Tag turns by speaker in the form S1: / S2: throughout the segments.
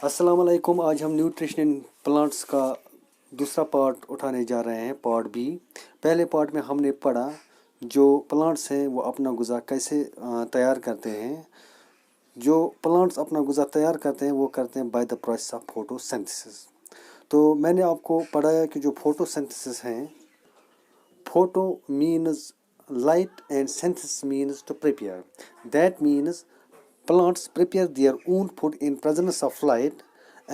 S1: अस्सलाम वालेकुम। आज हम न्यूट्रिशन इन प्लांट्स का दूसरा पार्ट उठाने जा रहे हैं, पार्ट बी। पहले पार्ट में हमने पढ़ा जो प्लांट्स हैं वो अपना ग़िज़ा कैसे तैयार करते हैं। जो प्लांट्स अपना ग़िज़ा तैयार करते हैं वो करते हैं by the process of photosynthesis. तो मैंने आपको पढ़ाया कि जो फोटोसिंथेसिस हैं, photo means light and synthesis means to prepare. That means plants prepare their own food in presence of light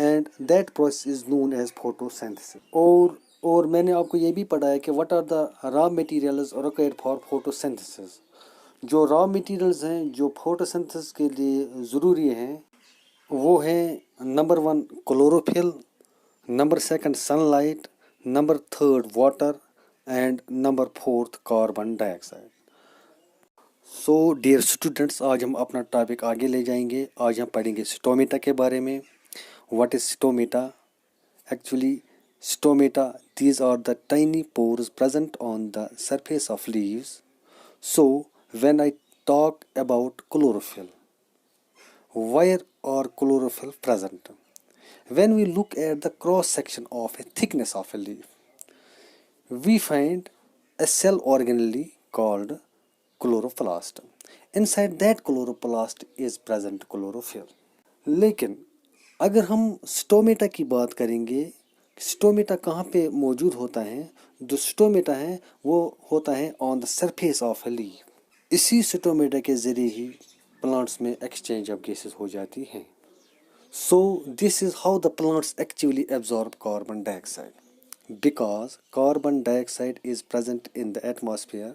S1: and that process is known as photosynthesis. और मैंने आपको ये भी पढ़ाया कि what are the raw materials required for photosynthesis. जो raw materials हैं जो photosynthesis के लिए ज़रूरी हैं वो हैं number 1 chlorophyll, number 2 sunlight, number 3 water and number 4 carbon dioxide. So dear students, आज हम अपना टॉपिक आगे ले जाएंगे। आज हम पढ़ेंगे स्टोमेटा के बारे में। What is stomata? Actually stomata, these are the tiny pores present on the surface of leaves. So when I talk about chlorophyll, where are chlorophyll present? When we look at the cross section of a thickness of a leaf, we find a cell organelle called chloroplast. Inside that chloroplast is present chlorophyll. लेकिन अगर हम stomata की बात करेंगे, stomata कहाँ पे मौजूद होता है? जो स्टोमेटा है वो होता है on the surface of a leaf. इसी स्टोमेटा के ज़रिए ही प्लांट्स में एक्सचेंज ऑफ गैसेस हो जाती हैं। So this is how the plants actually absorb carbon dioxide. Because carbon dioxide is present in the atmosphere,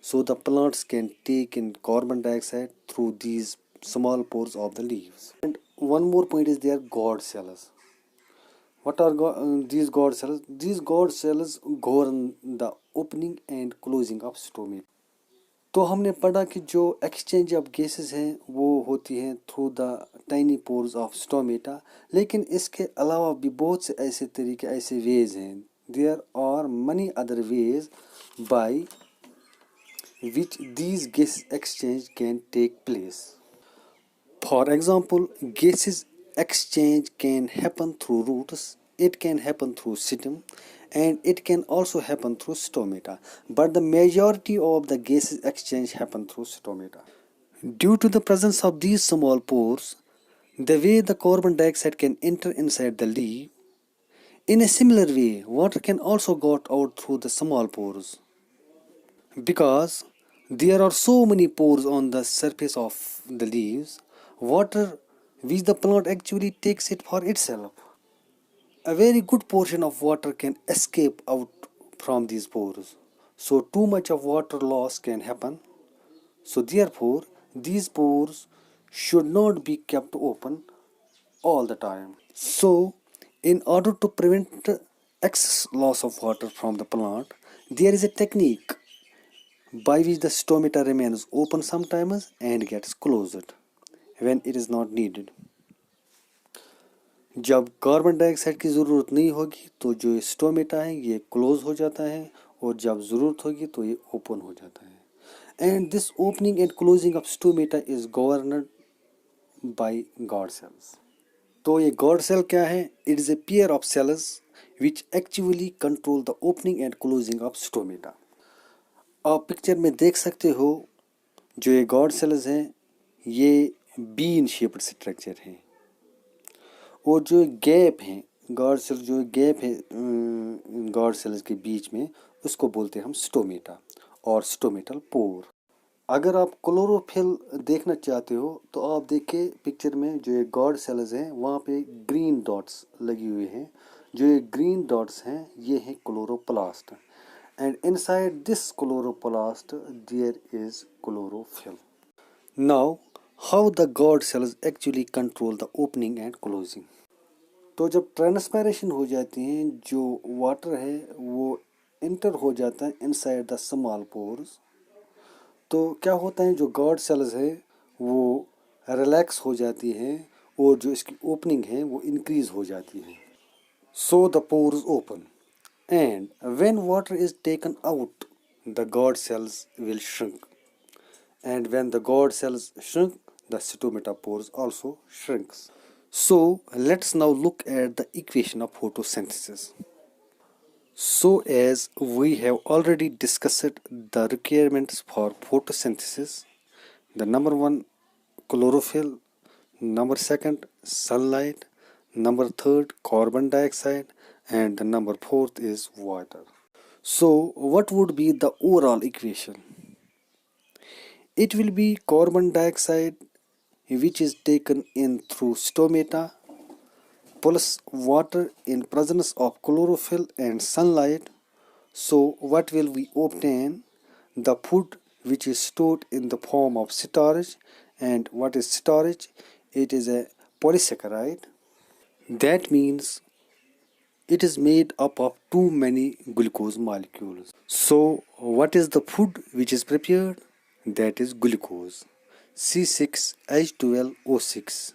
S1: so the plants can take in carbon dioxide through these small pores of the leaves. And one more point is there, God cells. What are these God cells? These God cells govern the opening and closing of stomata. तो हमने पढ़ा कि जो exchange of gases हैं वो होती हैं through the tiny pores of stomata. लेकिन इसके अलावा भी बहुत से ऐसे तरीके, ऐसे वेज हैं। There are many other ways by which these gas exchange can take place. For example, gases exchange can happen through roots, it can happen through stem, and it can also happen through stomata. But the majority of the gases exchange happen through stomata. Due to the presence of these small pores, the way the carbon dioxide can enter inside the leaf, in a similar way, water can also go out through the small pores. Because there are so many pores on the surface of the leaves, water which the plant actually takes it for itself. A very good portion of water can escape out from these pores. So too much of water loss can happen. So therefore, these pores should not be kept open all the time. So in order to prevent excess loss of water from the plant, there is a technique by which the stomata remains open sometimes and gets closed when it is not needed. जब carbon dioxide की ज़रूरत नहीं होगी तो जो ये stomata है ये क्लोज हो जाता है, और जब ज़रूरत होगी तो ये ओपन हो जाता है। And this opening and closing of stomata is governed by guard cells. तो ये गॉड सेल क्या है? It is a pair of cells which actually control the opening and closing of stomata. आप पिक्चर में देख सकते हो जो ये गॉड सेल्स हैं ये बीन शेप्ड स्ट्रक्चर हैं, और जो गैप हैं गॉड सेल, जो गैप है गॉड सेल्स के बीच में, उसको बोलते हैं हम स्टोमेटा और स्टोमेटल पोर। अगर आप क्लोरोफिल देखना चाहते हो तो आप देखिए पिक्चर में जो ये गॉड सेल्स हैं वहाँ पे ग्रीन डॉट्स लगी हुई हैं। जो ये ग्रीन डॉट्स हैं ये हैं chloroplast, and inside this chloroplast there is chlorophyll. Now, how the God cells actually control the opening and closing? तो जब ट्रांसपायरेशन हो जाती हैं, जो वाटर है वो इंटर हो जाता है इनसाइड द स्मॉल पोर्स, तो क्या होता है जो गॉड सेल्स है वो रिलैक्स हो जाती हैं और जो इसकी ओपनिंग है वो इंक्रीज हो जाती है। So the pores open, and when water is taken out, the God cells will shrink. And when the God cells shrink, the stomata pores also shrinks. So let's now look at the equation of photosynthesis. So as we have already discussed the requirements for photosynthesis, the number one chlorophyll, number second sunlight, number third carbon dioxide, and the number fourth is water. So what would be the overall equation? It will be carbon dioxide which is taken in through stomata plus water in presence of chlorophyll and sunlight. So what will we obtain? The food which is stored in the form of starch. And what is starch? It is a polysaccharide. That means it is made up of too many glucose molecules. So what is the food which is prepared? That is glucose, C6H12O6.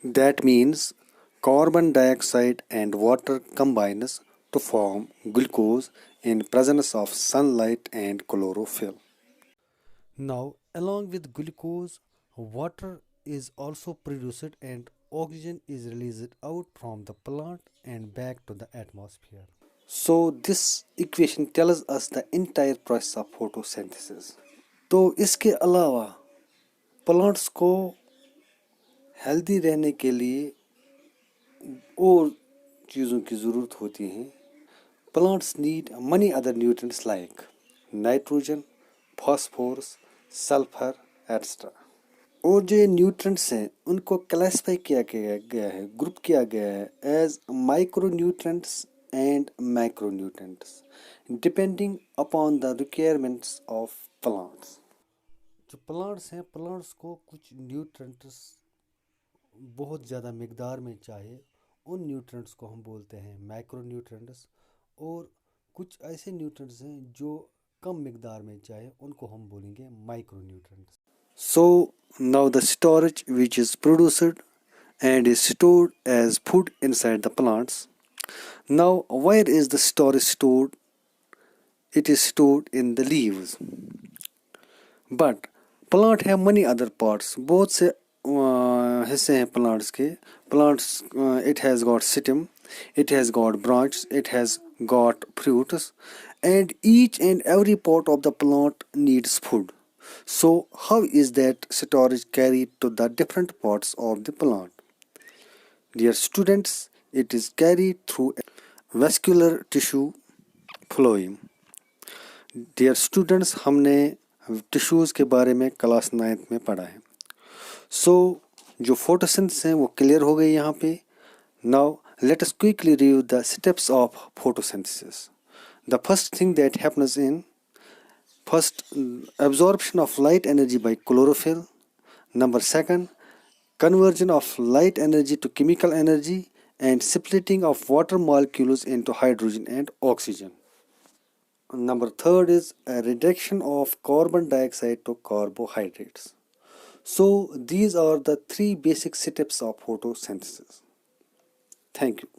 S1: That means carbon dioxide and water combines to form glucose in presence of sunlight and chlorophyll. Now, along with glucose, water is also produced and oxygen is released out from the plant and back to the atmosphere. So, this equation tells us the entire process of photosynthesis. तो इसके अलावा plants को healthy रहने के लिए और चीज़ों की ज़रूरत होती है. Plants need many other nutrients like nitrogen, phosphorus, sulfur, etc. और जो ये न्यूट्रिएंट्स हैं उनको क्लासिफाई किया गया है, ग्रुप किया गया है as micro nutrients and macro nutrients depending upon the requirements of plants. जो प्लांट्स हैं, प्लांट्स को कुछ न्यूट्रिएंट्स बहुत ज़्यादा मिकदार में चाहिए, उन न्यूट्रिएंट्स को हम बोलते हैं मैक्रो न्यूट्रिएंट्स. और कुछ ऐसे न्यूट्रिएंट्स हैं जो कम मिकदार में चाहिए, उनको हम बोलेंगे micro nutrients. So now the storage which is produced and is stored as food inside the plants. Now, where is the storage stored? It is stored in the leaves. But plant have many other parts. बहुत से हिस्से हैं plants के. Plants it has got stem, it has got branches, it has got fruits, and each and every part of the plant needs food. So how is that storage carried to the different parts of the plant? Dear students, it is carried through vascular tissue phloem. Dear students, हमने tissues के बारे में class 9th में पढ़ा है. सो जो photosynthesis हैं वो क्लियर हो गई यहाँ पे. Now let us quickly review the steps of photosynthesis. The first thing that happens in first absorption of light energy by chlorophyll. Number second, conversion of light energy to chemical energy and splitting of water molecules into hydrogen and oxygen. Number third is a reduction of carbon dioxide to carbohydrates. So these are the three basic steps of photosynthesis. Thank you.